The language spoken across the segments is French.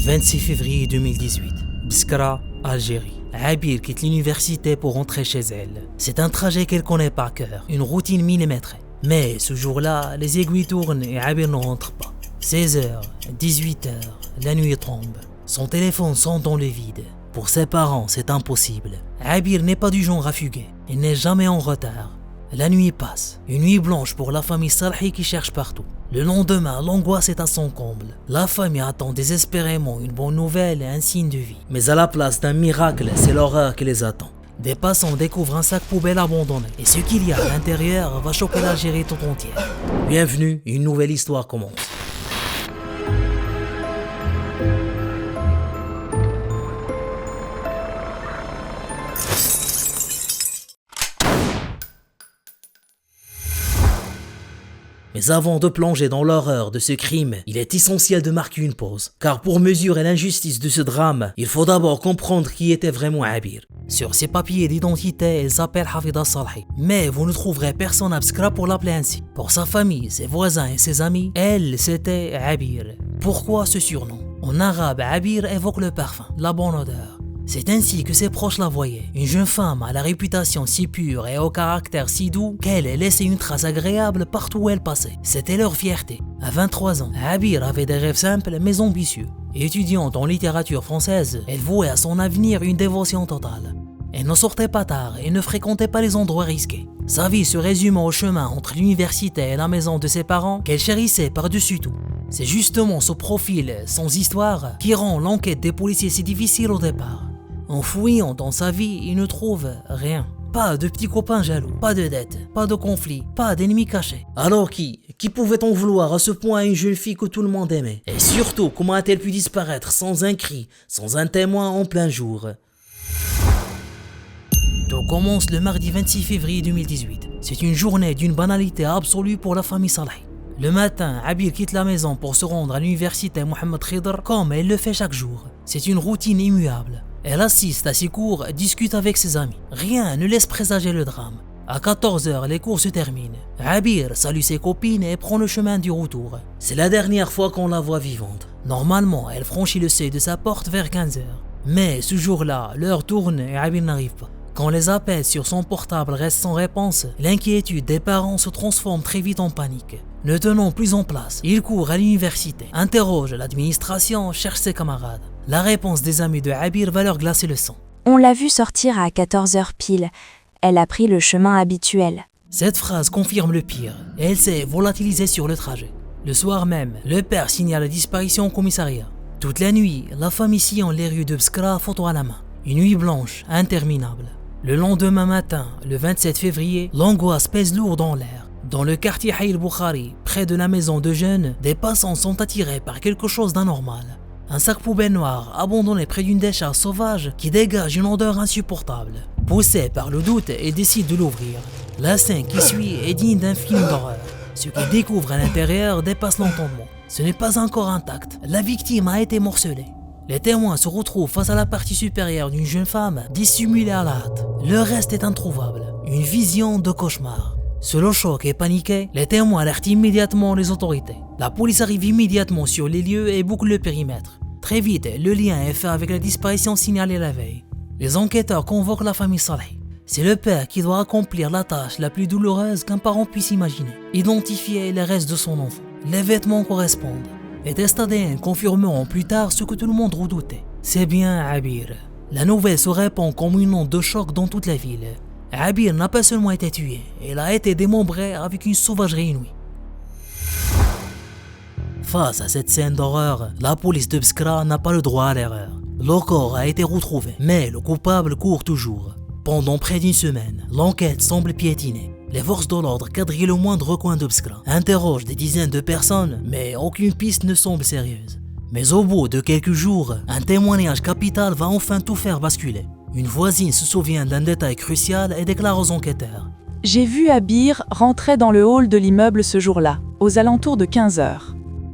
26 février 2018, Biskra, Algérie. Abir quitte l'université pour rentrer chez elle. C'est un trajet qu'elle connaît par cœur, une routine millimétrée. Mais ce jour-là, les aiguilles tournent et Abir ne rentre pas. 16h, 18h, la nuit tombe. Son téléphone sonne dans le vide. Pour ses parents, c'est impossible. Abir n'est pas du genre à fuguer. Il n'est jamais en retard. La nuit passe. Une nuit blanche pour la famille Salhi qui cherche partout. Le lendemain, l'angoisse est à son comble. La famille attend désespérément une bonne nouvelle et un signe de vie. Mais à la place d'un miracle, c'est l'horreur qui les attend. Des passants découvrent un sac poubelle abandonné. Et ce qu'il y a à l'intérieur va choquer l'Algérie tout entière. Bienvenue, une nouvelle histoire commence. Mais avant de plonger dans l'horreur de ce crime, il est essentiel de marquer une pause. Car pour mesurer l'injustice de ce drame, il faut d'abord comprendre qui était vraiment Abir. Sur ses papiers d'identité, elle s'appelle Hafida Salhi. Mais vous ne trouverez personne à Biskra pour l'appeler ainsi. Pour sa famille, ses voisins et ses amis, elle, c'était Abir. Pourquoi ce surnom? En arabe, Abir évoque le parfum, la bonne odeur. C'est ainsi que ses proches la voyaient, une jeune femme à la réputation si pure et au caractère si doux qu'elle laissait une trace agréable partout où elle passait. C'était leur fierté. À 23 ans, Abir avait des rêves simples mais ambitieux. Étudiante en littérature française, elle vouait à son avenir une dévotion totale. Elle ne sortait pas tard et ne fréquentait pas les endroits risqués. Sa vie se résumait au chemin entre l'université et la maison de ses parents qu'elle chérissait par-dessus tout. C'est justement ce profil, sans histoire, qui rend l'enquête des policiers si difficile au départ. En fouillant dans sa vie, ils ne trouvent rien. Pas de petits copains jaloux, pas de dettes, pas de conflits, pas d'ennemis cachés. Alors qui pouvait-on vouloir à ce point à une jeune fille que tout le monde aimait? Et surtout, comment a-t-elle pu disparaître sans un cri, sans un témoin en plein jour? Tout commence le mardi 26 février 2018. C'est une journée d'une banalité absolue pour la famille Salhi. Le matin, Abir quitte la maison pour se rendre à l'université Mohamed Khidr comme elle le fait chaque jour. C'est une routine immuable. Elle assiste à ses cours, discute avec ses amis. Rien ne laisse présager le drame. À 14h, les cours se terminent. Abir salue ses copines et prend le chemin du retour. C'est la dernière fois qu'on la voit vivante. Normalement, elle franchit le seuil de sa porte vers 15h. Mais ce jour-là, l'heure tourne et Abir n'arrive pas. Quand les appels sur son portable restent sans réponse, l'inquiétude des parents se transforme très vite en panique. Ne tenant plus en place, il court à l'université, interroge l'administration, cherche ses camarades. La réponse des amis de Abir va leur glacer le sang. On l'a vue sortir à 14h pile. Elle a pris le chemin habituel. Cette phrase confirme le pire, et elle s'est volatilisée sur le trajet. Le soir même, le père signale la disparition au commissariat. Toute la nuit, la famille sillonne les rues de Biskra, photo à la main. Une nuit blanche, interminable. Le lendemain matin, le 27 février, l'angoisse pèse lourd dans l'air. Dans le quartier Haïl Boukhari, près de la maison de jeunes, des passants sont attirés par quelque chose d'anormal. Un sac poubelle noir abandonné près d'une décharge sauvage qui dégage une odeur insupportable. Poussés par le doute, ils décident de l'ouvrir. La scène qui suit est digne d'un film d'horreur. Ce qu'ils découvrent à l'intérieur dépasse l'entendement. Ce n'est pas encore intact. La victime a été morcelée. Les témoins se retrouvent face à la partie supérieure d'une jeune femme dissimulée à la hâte. Le reste est introuvable. Une vision de cauchemar. Sous le choc et paniqués, les témoins alertent immédiatement les autorités. La police arrive immédiatement sur les lieux et boucle le périmètre. Très vite, le lien est fait avec la disparition signalée la veille. Les enquêteurs convoquent la famille Salhi. C'est le père qui doit accomplir la tâche la plus douloureuse qu'un parent puisse imaginer. Identifier les restes de son enfant. Les vêtements correspondent. Les tests ADN confirmeront plus tard ce que tout le monde redoutait. C'est bien Abir. La nouvelle se répand comme une onde de choc dans toute la ville. Abir n'a pas seulement été tué, elle a été démembrée avec une sauvagerie inouïe. Face à cette scène d'horreur, la police de Biskra n'a pas le droit à l'erreur. Le corps a été retrouvé, mais le coupable court toujours. Pendant près d'une semaine, l'enquête semble piétiner. Les forces de l'ordre quadrillent le moindre coin de Biskra, interrogent des dizaines de personnes, mais aucune piste ne semble sérieuse. Mais au bout de quelques jours, un témoignage capital va enfin tout faire basculer. Une voisine se souvient d'un détail crucial et déclare aux enquêteurs. J'ai vu Abir rentrer dans le hall de l'immeuble ce jour-là, aux alentours de 15h.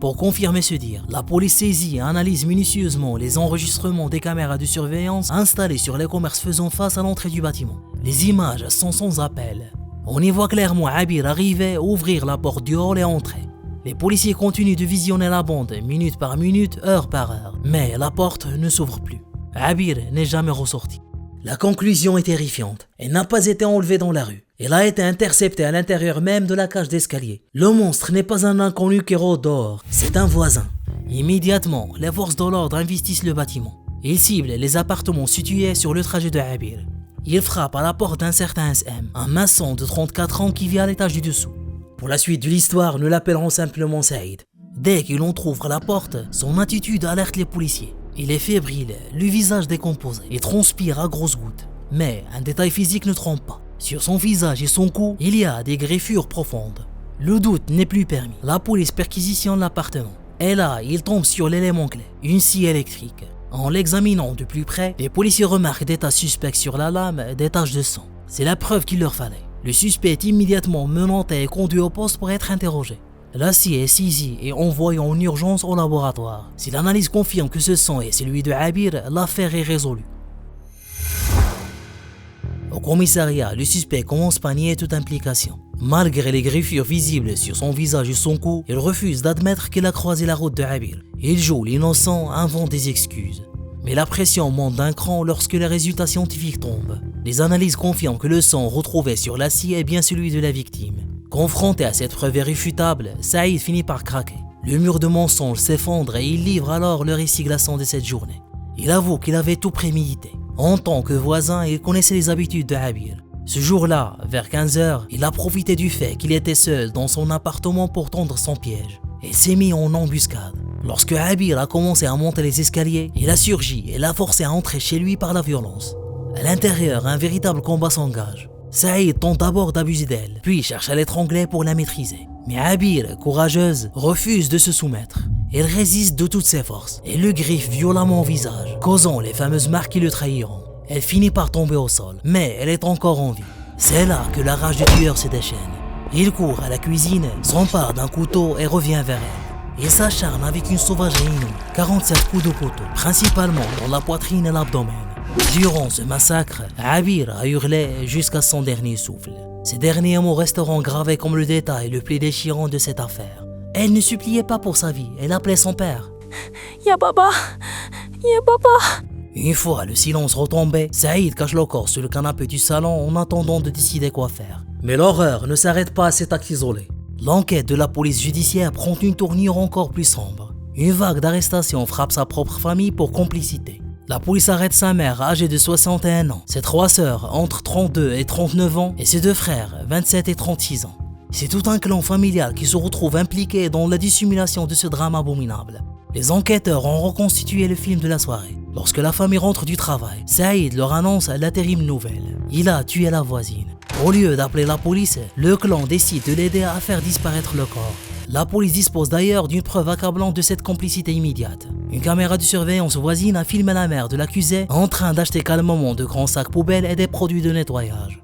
Pour confirmer ce dire, la police saisit et analyse minutieusement les enregistrements des caméras de surveillance installées sur les commerces faisant face à l'entrée du bâtiment. Les images sont sans appel. On y voit clairement Abir arriver, ouvrir la porte du hall et entrer. Les policiers continuent de visionner la bande minute par minute, heure par heure. Mais la porte ne s'ouvre plus. Abir n'est jamais ressorti. La conclusion est terrifiante. Elle n'a pas été enlevée dans la rue. Elle a été interceptée à l'intérieur même de la cage d'escalier. Le monstre n'est pas un inconnu qui rôde dehors, c'est un voisin. Immédiatement, les forces de l'ordre investissent le bâtiment. Ils ciblent les appartements situés sur le trajet de Abir. Ils frappent à la porte d'un certain SM, un maçon de 34 ans qui vit à l'étage du dessous. Pour la suite de l'histoire, nous l'appellerons simplement Saïd. Dès qu'il entrouvre la porte, son attitude alerte les policiers. Il est fébrile, le visage décomposé et transpire à grosses gouttes. Mais un détail physique ne trompe pas. Sur son visage et son cou, il y a des griffures profondes. Le doute n'est plus permis. La police perquisitionne l'appartement. Et là, il tombe sur l'élément clé, une scie électrique. En l'examinant de plus près, les policiers remarquent des tas suspects sur la lame, des taches de sang. C'est la preuve qu'il leur fallait. Le suspect est immédiatement menotté et conduit au poste pour être interrogé. L'acier est saisi et envoyé en urgence au laboratoire. Si l'analyse confirme que ce sang est celui de Abir, l'affaire est résolue. Au commissariat, le suspect commence par nier toute implication. Malgré les griffures visibles sur son visage et son cou, il refuse d'admettre qu'il a croisé la route de Abir. Il joue l'innocent, invente des excuses. Mais la pression monte d'un cran lorsque les résultats scientifiques tombent. Les analyses confirment que le sang retrouvé sur l'acier est bien celui de la victime. Confronté à cette preuve irréfutable, Saïd finit par craquer. Le mur de mensonges s'effondre et il livre alors le récit glaçant de cette journée. Il avoue qu'il avait tout prémédité. En tant que voisin, il connaissait les habitudes de Abir. Ce jour-là, vers 15h, il a profité du fait qu'il était seul dans son appartement pour tendre son piège. Il s'est mis en embuscade. Lorsque Abir a commencé à monter les escaliers, il a surgi et l'a forcé à entrer chez lui par la violence. À l'intérieur, un véritable combat s'engage. Saïd tente d'abord d'abuser d'elle, puis cherche à l'étrangler pour la maîtriser. Mais Abir, courageuse, refuse de se soumettre. Elle résiste de toutes ses forces et le griffe violemment au visage, causant les fameuses marques qui le trahiront. Elle finit par tomber au sol, mais elle est encore en vie. C'est là que la rage du tueur se déchaîne. Il court à la cuisine, s'empare d'un couteau et revient vers elle. Il s'acharne avec une sauvagerie inouïe, 47 coups de couteau, principalement dans la poitrine et l'abdomen. Durant ce massacre, Abir a hurlé jusqu'à son dernier souffle. Ces derniers mots resteront gravés comme le détail le plus déchirant de cette affaire. Elle ne suppliait pas pour sa vie, elle appelait son père. « Ya Baba, Ya Baba !» Une fois le silence retombé, Saïd cache le corps sur le canapé du salon en attendant de décider quoi faire. Mais l'horreur ne s'arrête pas à cet acte isolé. L'enquête de la police judiciaire prend une tournure encore plus sombre. Une vague d'arrestations frappe sa propre famille pour complicité. La police arrête sa mère âgée de 61 ans, ses 3 sœurs entre 32 et 39 ans et ses 2 frères 27 et 36 ans. C'est tout un clan familial qui se retrouve impliqué dans la dissimulation de ce drame abominable. Les enquêteurs ont reconstitué le film de la soirée. Lorsque la famille rentre du travail, Saïd leur annonce la terrible nouvelle. Il a tué la voisine. Au lieu d'appeler la police, le clan décide de l'aider à faire disparaître le corps. La police dispose d'ailleurs d'une preuve accablante de cette complicité immédiate. Une caméra de surveillance voisine a filmé la mère de l'accusé en train d'acheter calmement de grands sacs poubelles et des produits de nettoyage.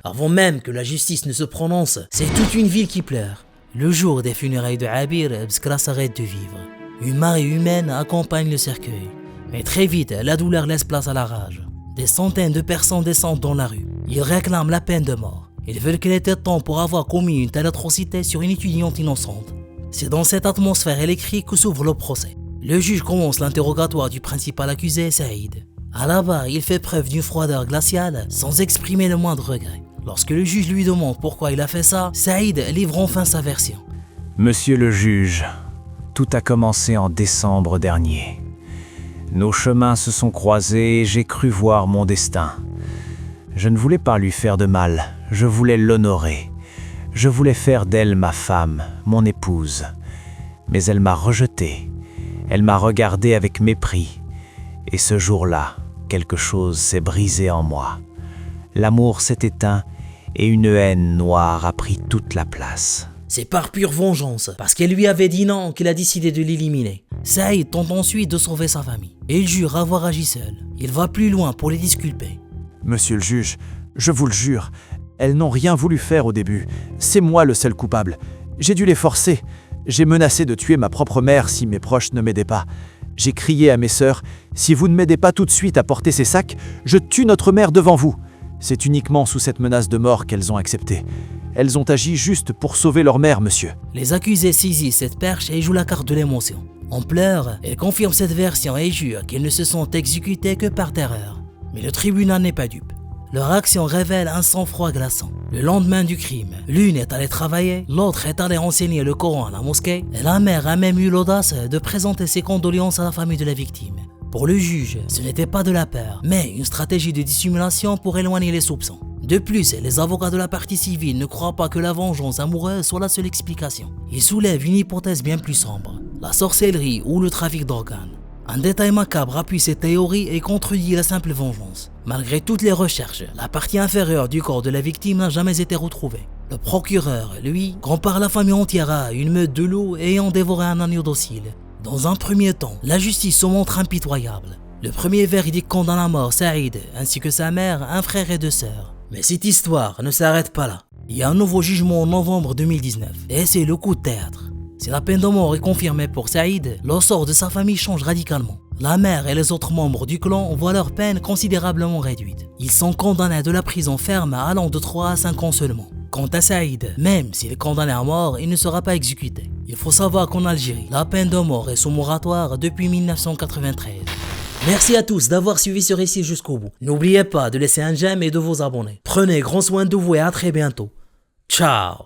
Avant même que la justice ne se prononce, c'est toute une ville qui pleure. Le jour des funérailles de Abir, Bskra s'arrête de vivre. Une marée humaine accompagne le cercueil. Mais très vite, la douleur laisse place à la rage. Des centaines de personnes descendent dans la rue. Ils réclament la peine de mort. Ils veulent qu'il était temps pour avoir commis une telle atrocité sur une étudiante innocente. C'est dans cette atmosphère électrique que s'ouvre le procès. Le juge commence l'interrogatoire du principal accusé, Saïd. À la barre, il fait preuve d'une froideur glaciale sans exprimer le moindre regret. Lorsque le juge lui demande pourquoi il a fait ça, Saïd livre enfin sa version. Monsieur le juge, tout a commencé en décembre dernier. Nos chemins se sont croisés et j'ai cru voir mon destin. Je ne voulais pas lui faire de mal, je voulais l'honorer. Je voulais faire d'elle ma femme, mon épouse. Mais elle m'a rejeté. Elle m'a regardé avec mépris. Et ce jour-là, quelque chose s'est brisé en moi. L'amour s'est éteint et une haine noire a pris toute la place. C'est par pure vengeance, parce qu'elle lui avait dit non qu'il a décidé de l'éliminer. Saïd tente ensuite de sauver sa famille. Et il jure avoir agi seul. Il va plus loin pour les disculper. Monsieur le juge, je vous le jure, elles n'ont rien voulu faire au début. C'est moi le seul coupable. J'ai dû les forcer. J'ai menacé de tuer ma propre mère si mes proches ne m'aidaient pas. J'ai crié à mes sœurs, si vous ne m'aidez pas tout de suite à porter ces sacs, je tue notre mère devant vous. C'est uniquement sous cette menace de mort qu'elles ont accepté. Elles ont agi juste pour sauver leur mère, monsieur. Les accusés saisissent cette perche et jouent la carte de l'émotion. En pleurs, ils confirment cette version et jurent qu'ils ne se sont exécutés que par terreur. Mais le tribunal n'est pas dupe. Leur action révèle un sang-froid glaçant. Le lendemain du crime, l'une est allée travailler, l'autre est allée enseigner le Coran à la mosquée, et la mère a même eu l'audace de présenter ses condoléances à la famille de la victime. Pour le juge, ce n'était pas de la peur, mais une stratégie de dissimulation pour éloigner les soupçons. De plus, les avocats de la partie civile ne croient pas que la vengeance amoureuse soit la seule explication. Ils soulèvent une hypothèse bien plus sombre, la sorcellerie ou le trafic d'organes. Un détail macabre appuie cette théorie et contredit la simple vengeance. Malgré toutes les recherches, la partie inférieure du corps de la victime n'a jamais été retrouvée. Le procureur, lui, compare la famille entière à une meute de loups ayant dévoré un agneau docile. Dans un premier temps, la justice se montre impitoyable. Le premier verdict condamne à mort Saïd ainsi que sa mère, un frère et deux sœurs. Mais cette histoire ne s'arrête pas là. Il y a un nouveau jugement en novembre 2019 et c'est le coup de théâtre. Si la peine de mort est confirmée pour Saïd, le sort de sa famille change radicalement. La mère et les autres membres du clan voient leur peine considérablement réduite. Ils sont condamnés à de la prison ferme allant de 3 à 5 ans seulement. Quant à Saïd, même s'il est condamné à mort, il ne sera pas exécuté. Il faut savoir qu'en Algérie, la peine de mort est sous moratoire depuis 1993. Merci à tous d'avoir suivi ce récit jusqu'au bout. N'oubliez pas de laisser un j'aime et de vous abonner. Prenez grand soin de vous et à très bientôt. Ciao.